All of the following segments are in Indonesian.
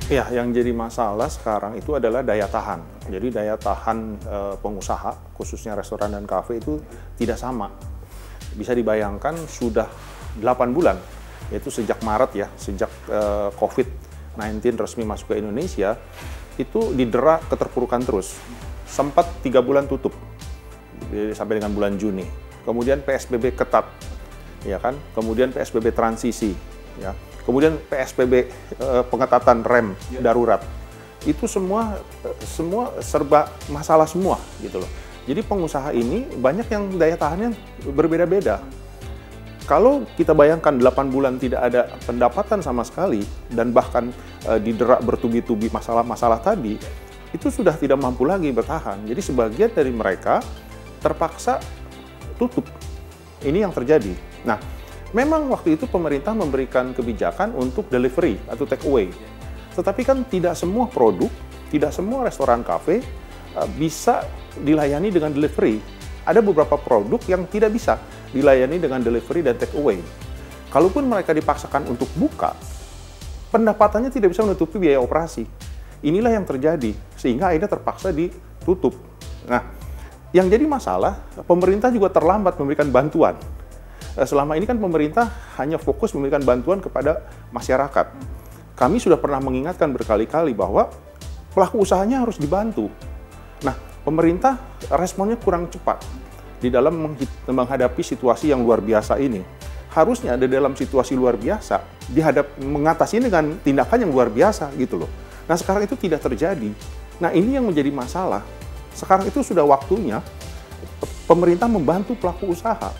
Ya, yang jadi masalah sekarang itu adalah daya tahan. Jadi daya tahan pengusaha, khususnya restoran dan kafe itu tidak sama. Bisa dibayangkan sudah 8 bulan, yaitu sejak Maret ya, sejak COVID-19 resmi masuk ke Indonesia, itu didera keterpurukan terus. Sempat 3 bulan tutup, sampai dengan bulan Juni. Kemudian PSBB ketat, ya kan? Kemudian PSBB transisi, ya. Kemudian PSBB pengetatan rem darurat. Itu semua serba masalah semua gitu loh. Jadi pengusaha ini banyak yang daya tahannya berbeda-beda. Kalau kita bayangkan 8 bulan tidak ada pendapatan sama sekali dan bahkan didera bertubi-tubi masalah-masalah tadi, itu sudah tidak mampu lagi bertahan. Jadi sebagian dari mereka terpaksa tutup. Ini yang terjadi. Nah, memang waktu itu pemerintah memberikan kebijakan untuk delivery atau take away. Tetapi kan tidak semua produk, tidak semua restoran kafe bisa dilayani dengan delivery. Ada beberapa produk yang tidak bisa dilayani dengan delivery dan take away. Kalaupun mereka dipaksakan untuk buka, pendapatannya tidak bisa menutupi biaya operasi. Inilah yang terjadi, sehingga akhirnya terpaksa ditutup. Nah, yang jadi masalah, pemerintah juga terlambat memberikan bantuan. Selama ini kan pemerintah hanya fokus memberikan bantuan kepada masyarakat. Kami sudah pernah mengingatkan berkali-kali bahwa pelaku usahanya harus dibantu. Nah, pemerintah responnya kurang cepat di dalam menghadapi situasi yang luar biasa ini. Harusnya ada dalam situasi luar biasa, mengatasi dengan tindakan yang luar biasa gitu loh. Nah, sekarang itu tidak terjadi. Nah, ini yang menjadi masalah. Sekarang itu sudah waktunya pemerintah membantu pelaku usaha.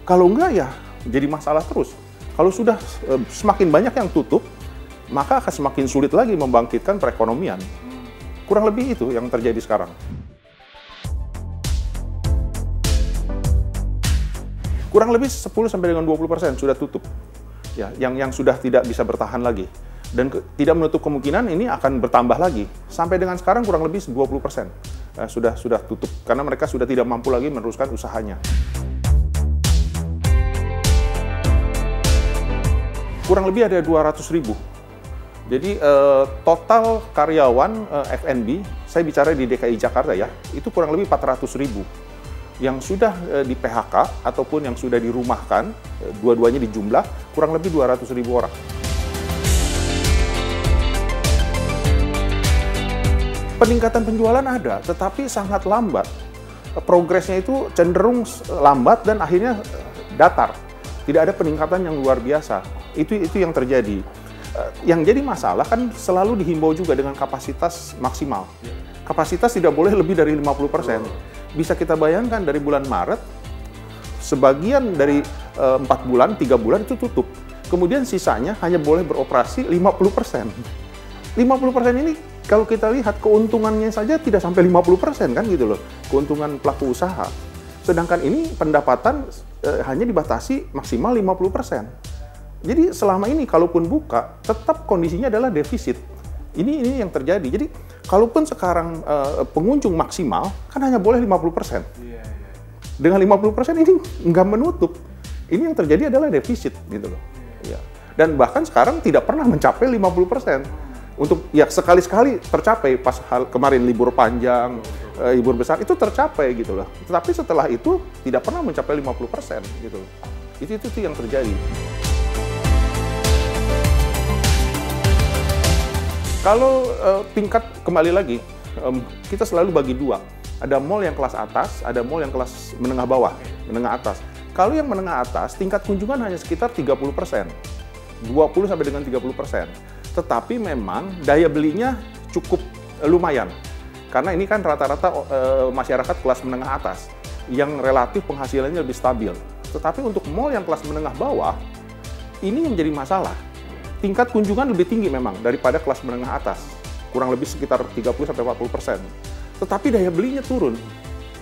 Kalau enggak ya jadi masalah terus. Kalau sudah semakin banyak yang tutup, maka akan semakin sulit lagi membangkitkan perekonomian. Kurang lebih itu yang terjadi sekarang. Kurang lebih 10 sampai dengan 20% sudah tutup. Ya, yang sudah tidak bisa bertahan lagi. Dan tidak menutup kemungkinan ini akan bertambah lagi. Sampai dengan sekarang kurang lebih 20% sudah tutup karena mereka sudah tidak mampu lagi meneruskan usahanya. Kurang lebih ada 200.000. Jadi total karyawan F&B, saya bicara di DKI Jakarta ya, itu kurang lebih 400.000 yang sudah di PHK ataupun yang sudah dirumahkan, dua-duanya dijumlah kurang lebih 200.000 orang. Peningkatan penjualan ada, tetapi sangat lambat. Progresnya itu cenderung lambat dan akhirnya datar. Tidak ada peningkatan yang luar biasa. Itu yang terjadi. Yang jadi masalah kan selalu dihimbau juga dengan kapasitas maksimal. Kapasitas tidak boleh lebih dari 50%. Bisa kita bayangkan dari bulan Maret, sebagian dari 4 bulan, 3 bulan itu tutup. Kemudian sisanya hanya boleh beroperasi 50%. 50% ini kalau kita lihat keuntungannya saja tidak sampai 50% kan gitu loh. Keuntungan pelaku usaha. Sedangkan ini pendapatan hanya dibatasi maksimal 50%. Jadi selama ini kalaupun buka, tetap kondisinya adalah defisit. Ini yang terjadi. Jadi kalaupun sekarang pengunjung maksimal, kan hanya boleh 50%. Dengan 50% ini nggak menutup. Ini yang terjadi adalah defisit gitu loh. Ya. Dan bahkan sekarang tidak pernah mencapai 50%. Untuk ya sekali-sekali tercapai pas kemarin libur panjang, libur besar itu tercapai gitu loh. Tetapi setelah itu tidak pernah mencapai 50% gitu loh. Itu yang terjadi. Kalau tingkat kembali lagi, kita selalu bagi dua. Ada mall yang kelas atas, ada mall yang kelas menengah bawah, menengah atas. Kalau yang menengah atas, tingkat kunjungan hanya sekitar 30%. 20 sampai dengan 30%. Tetapi memang daya belinya cukup lumayan. Karena ini kan rata-rata masyarakat kelas menengah atas yang relatif penghasilannya lebih stabil. Tetapi untuk mall yang kelas menengah bawah, ini yang menjadi masalah. Tingkat kunjungan lebih tinggi memang daripada kelas menengah atas. Kurang lebih sekitar 30-40%. Tetapi daya belinya turun.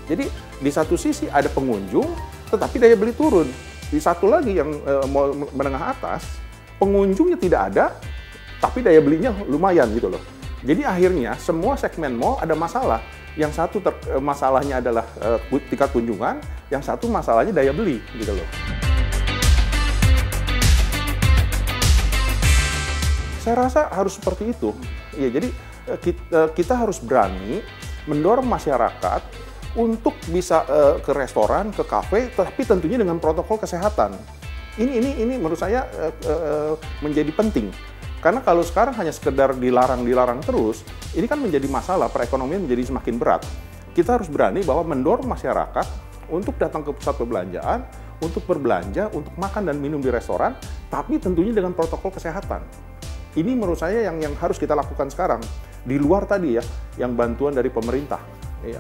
Jadi di satu sisi ada pengunjung, tetapi daya beli turun. Di satu lagi yang mall menengah atas, pengunjungnya tidak ada, tapi daya belinya lumayan gitu loh. Jadi akhirnya semua segmen mall ada masalah. Yang satu masalahnya adalah tingkat kunjungan, yang satu masalahnya daya beli gitu loh. Saya rasa harus seperti itu. Ya, jadi kita harus berani mendorong masyarakat untuk bisa ke restoran, ke kafe, tapi tentunya dengan protokol kesehatan. Ini menurut saya menjadi penting. Karena kalau sekarang hanya sekedar dilarang terus, ini kan menjadi masalah, perekonomian menjadi semakin berat. Kita harus berani bahwa mendorong masyarakat untuk datang ke pusat perbelanjaan, untuk berbelanja, untuk makan dan minum di restoran, tapi tentunya dengan protokol kesehatan. Ini menurut saya yang harus kita lakukan sekarang. Di luar tadi ya, yang bantuan dari pemerintah. Iya.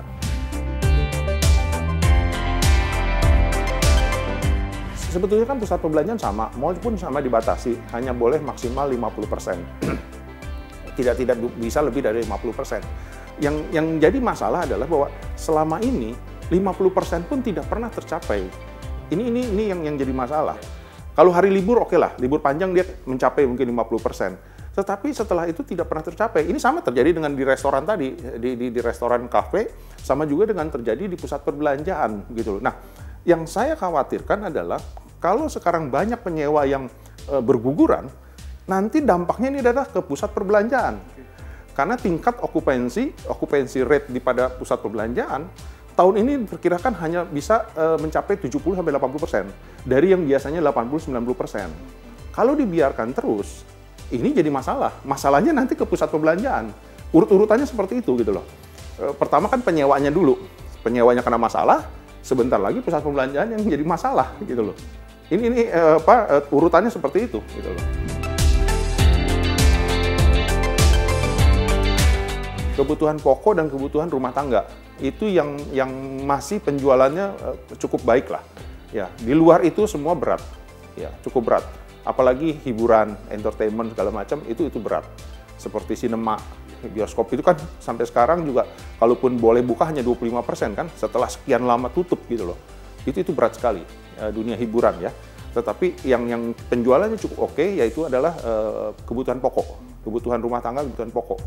Sebetulnya kan pusat perbelanjaan sama, mall pun sama dibatasi, hanya boleh maksimal 50%. Tidak bisa lebih dari 50%. Yang jadi masalah adalah bahwa selama ini 50% pun tidak pernah tercapai. Ini yang jadi masalah. Kalau hari libur oke lah, libur panjang dia mencapai mungkin 50%. Tetapi setelah itu tidak pernah tercapai. Ini sama terjadi dengan di restoran tadi, di restoran kafe, sama juga dengan terjadi di pusat perbelanjaan gitu loh. Nah, yang saya khawatirkan adalah kalau sekarang banyak penyewa yang berguguran, nanti dampaknya ini adalah ke pusat perbelanjaan. Karena tingkat okupansi rate di pada pusat perbelanjaan tahun ini diperkirakan hanya bisa mencapai 70-80% dari yang biasanya 80-90%. Kalau dibiarkan terus, ini jadi masalah. Masalahnya nanti ke pusat perbelanjaan. Urut-urutannya seperti itu gitu loh. Pertama kan penyewanya dulu. Penyewanya kena masalah, sebentar lagi pusat perbelanjaan yang jadi masalah gitu loh. Ini urutannya seperti itu gitu loh. Kebutuhan pokok dan kebutuhan rumah tangga itu yang masih penjualannya cukup baik lah. Ya, di luar itu semua berat. Ya, cukup berat. Apalagi hiburan, entertainment segala macam itu berat. Seperti sinema, bioskop itu kan sampai sekarang juga kalaupun boleh buka hanya 25% kan setelah sekian lama tutup gitu loh. Itu berat sekali dunia hiburan ya. Tetapi yang penjualannya cukup oke yaitu adalah kebutuhan pokok, kebutuhan rumah tangga, kebutuhan pokok.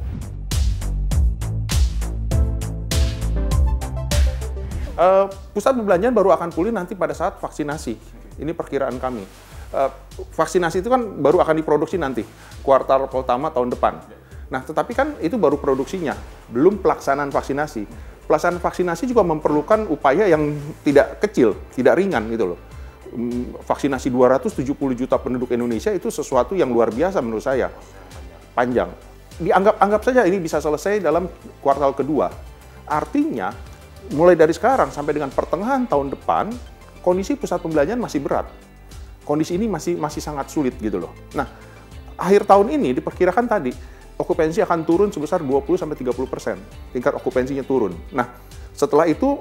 Pusat perbelanjaan baru akan pulih nanti pada saat vaksinasi. Ini perkiraan kami. Vaksinasi itu kan baru akan diproduksi nanti, kuartal pertama tahun depan. Nah, tetapi kan itu baru produksinya, belum pelaksanaan vaksinasi. Pelaksanaan vaksinasi juga memerlukan upaya yang tidak kecil, tidak ringan gitu loh. Vaksinasi 270 juta penduduk Indonesia itu sesuatu yang luar biasa menurut saya. Panjang. Anggap saja ini bisa selesai dalam kuartal kedua. Artinya, mulai dari sekarang sampai dengan pertengahan tahun depan, kondisi pusat perbelanjaan masih berat. Kondisi ini masih sangat sulit gitu loh. Nah, akhir tahun ini diperkirakan tadi, okupansi akan turun sebesar 20-30%. Tingkat okupansinya turun. Nah, setelah itu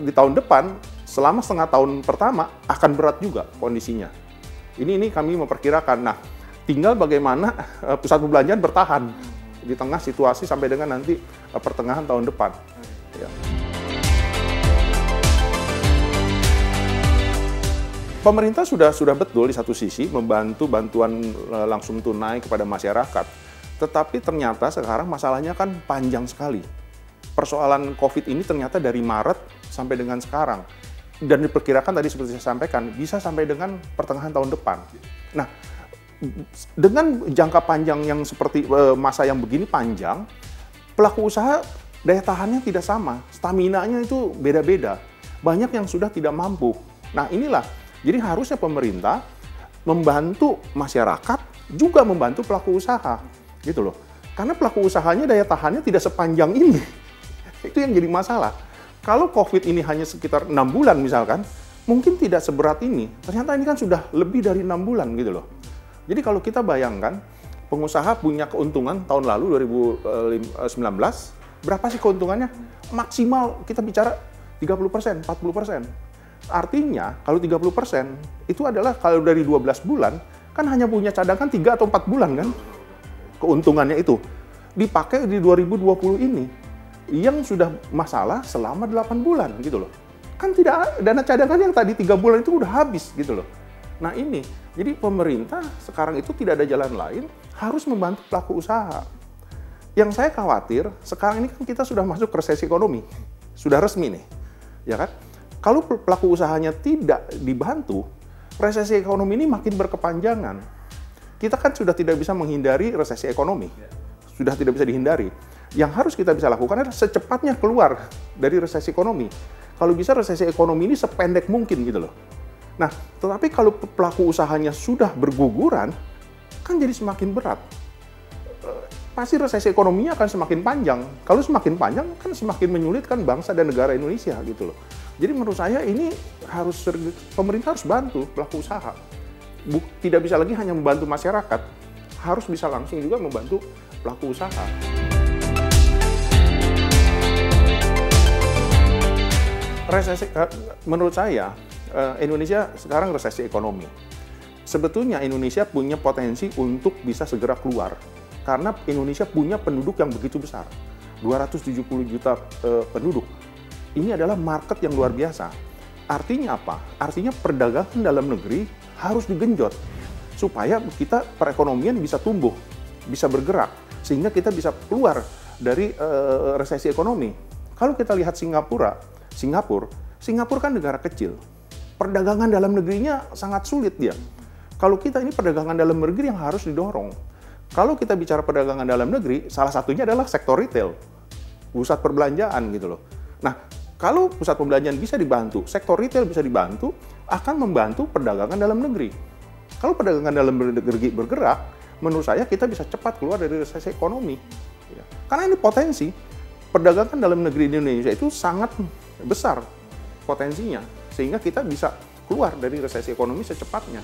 di tahun depan, selama setengah tahun pertama, akan berat juga kondisinya. Ini kami memperkirakan. Nah, tinggal bagaimana pusat perbelanjaan bertahan di tengah situasi sampai dengan nanti pertengahan tahun depan. Ya. Pemerintah sudah betul di satu sisi membantu bantuan langsung tunai kepada masyarakat. Tetapi ternyata sekarang masalahnya kan panjang sekali. Persoalan COVID ini ternyata dari Maret sampai dengan sekarang. Dan diperkirakan tadi seperti saya sampaikan, bisa sampai dengan pertengahan tahun depan. Nah, dengan jangka panjang yang seperti masa yang begini panjang, pelaku usaha daya tahannya tidak sama. Stamina-nya itu beda-beda. Banyak yang sudah tidak mampu. Nah, inilah. Jadi harusnya pemerintah membantu masyarakat, juga membantu pelaku usaha, gitu loh. Karena pelaku usahanya daya tahannya tidak sepanjang ini. Itu yang jadi masalah. Kalau COVID ini hanya sekitar 6 bulan misalkan, mungkin tidak seberat ini. Ternyata ini kan sudah lebih dari 6 bulan gitu loh. Jadi kalau kita bayangkan, pengusaha punya keuntungan tahun lalu 2019, berapa sih keuntungannya? Maksimal kita bicara 30%, 40%. Artinya, kalau 30% itu adalah kalau dari 12 bulan, kan hanya punya cadangan 3 atau 4 bulan kan? Keuntungannya itu. Dipakai di 2020 ini, yang sudah masalah selama 8 bulan gitu loh. Kan tidak, dana cadangan yang tadi 3 bulan itu udah habis gitu loh. Nah ini, jadi pemerintah sekarang itu tidak ada jalan lain, harus membantu pelaku usaha. Yang saya khawatir, sekarang ini kan kita sudah masuk resesi ekonomi. Sudah resmi nih, ya kan? Kalau pelaku usahanya tidak dibantu, resesi ekonomi ini makin berkepanjangan. kita kan sudah tidak bisa menghindari resesi ekonomi. Sudah tidak bisa dihindari. Yang harus kita bisa lakukan adalah secepatnya keluar dari resesi ekonomi. Kalau bisa resesi ekonomi ini sependek mungkin gitu loh. Nah, tetapi kalau pelaku usahanya sudah berguguran, kan jadi semakin berat. Pasti resesi ekonominya akan semakin panjang. Kalau semakin panjang, kan semakin menyulitkan bangsa dan negara Indonesia gitu loh. Jadi menurut saya ini pemerintah harus bantu pelaku usaha. Tidak bisa lagi hanya membantu masyarakat, harus bisa langsung juga membantu pelaku usaha. Menurut saya, Indonesia sekarang resesi ekonomi. Sebetulnya Indonesia punya potensi untuk bisa segera keluar. Karena Indonesia punya penduduk yang begitu besar. 270 juta penduduk. Ini adalah market yang luar biasa. Artinya apa? Artinya perdagangan dalam negeri harus digenjot. Supaya kita perekonomian bisa tumbuh, bisa bergerak. Sehingga kita bisa keluar dari resesi ekonomi. Kalau kita lihat Singapura kan negara kecil. Perdagangan dalam negerinya sangat sulit dia. Kalau kita ini perdagangan dalam negeri yang harus didorong. Kalau kita bicara perdagangan dalam negeri, salah satunya adalah sektor retail. Pusat perbelanjaan gitu loh. Nah, kalau pusat perbelanjaan bisa dibantu, sektor retail bisa dibantu, akan membantu perdagangan dalam negeri. Kalau perdagangan dalam negeri bergerak, menurut saya kita bisa cepat keluar dari resesi ekonomi. Karena ini potensi. Perdagangan dalam negeri di Indonesia itu sangat besar potensinya, sehingga kita bisa keluar dari resesi ekonomi secepatnya.